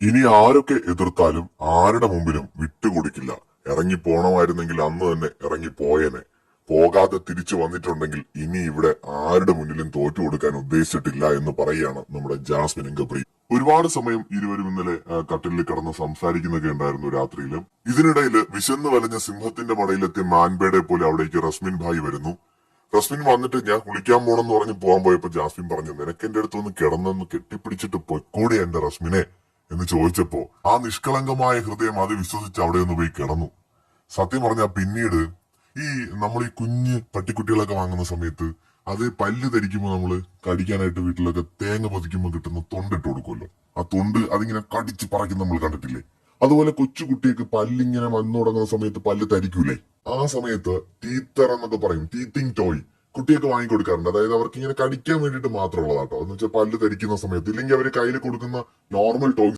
ഇനി ആരൊക്കെ എതിർത്താലും ആരുടെ മുമ്പിലും വിട്ടുകൊടുക്കില്ല. ഇറങ്ങി പോണമായിരുന്നെങ്കിൽ അന്ന് തന്നെ ഇറങ്ങി പോയേനെ. പോകാതെ തിരിച്ചു വന്നിട്ടുണ്ടെങ്കിൽ ഇനി ഇവിടെ ആരുടെ മുന്നിലും തോറ്റു കൊടുക്കാൻ ഉദ്ദേശിച്ചിട്ടില്ല എന്ന് പറയുകയാണ് നമ്മുടെ ജാസ്മിൻ ഗബ്രി. ഒരുപാട് സമയം ഇരുവരും ഇന്നലെ കട്ടിലിൽ കിടന്ന് സംസാരിക്കുന്നൊക്കെ ഉണ്ടായിരുന്നു രാത്രിയിലും. ഇതിനിടയിൽ വിശന്നു വലഞ്ഞ സിംഹത്തിന്റെ മടയിലെത്തിയ മാൻപേടെ പോലെ അവിടേക്ക് റസ്മിൻ ഭായി വരുന്നു. റസ്മിൻ വന്നിട്ട് ഞാൻ കുളിക്കാൻ പോണെന്ന് പറഞ്ഞ് പോകാൻ പോയപ്പോ ജാസ്മിൻ പറഞ്ഞു, നിനക്ക് എന്റെ അടുത്ത് ഒന്ന് കിടന്നൊന്ന് കെട്ടിപ്പിടിച്ചിട്ട് പൊയ്ക്കൂടെ എന്റെ റസ്മിനെ എന്ന് ചോദിച്ചപ്പോ ആ നിഷ്കളങ്കമായ ഹൃദയം അത് വിശ്വസിച്ച് അവിടെ ഒന്ന് പോയി കിടന്നു. സത്യം പറഞ്ഞാൽ പിന്നീട് നമ്മൾ ഈ കുഞ്ഞ് പട്ടിക്കുട്ടികളൊക്കെ വാങ്ങുന്ന സമയത്ത് അത് പല്ല് ധരിക്കുമ്പോൾ നമ്മള് കടിക്കാനായിട്ട് വീട്ടിലൊക്കെ തേങ്ങ പൊതിക്കുമ്പോൾ കിട്ടുന്ന തൊണ്ടിട്ട് കൊടുക്കുമല്ലോ. ആ തൊണ്ട് അതിങ്ങനെ കടിച്ച് പറയ്ക്കുന്ന നമ്മൾ കണ്ടിട്ടില്ലേ? അതുപോലെ കൊച്ചുകുട്ടിയൊക്കെ പല്ലിങ്ങനെ വന്നു തുടങ്ങുന്ന സമയത്ത് പല്ല് തരിക്കൂലേ? ആ സമയത്ത് ടീത്തർ എന്നൊക്കെ പറയും, ടീത്തിങ് ടോയ് കുട്ടിയൊക്കെ വാങ്ങിക്കൊടുക്കാറുണ്ട്. അതായത് അവർക്ക് ഇങ്ങനെ കടിക്കാൻ വേണ്ടിയിട്ട് മാത്രമുള്ളതാട്ടോ. എന്ന് വെച്ചാൽ പല്ല് ധരിക്കുന്ന സമയത്ത്, ഇല്ലെങ്കിൽ അവര് കയ്യിൽ കൊടുക്കുന്ന നോർമൽ ടോയ്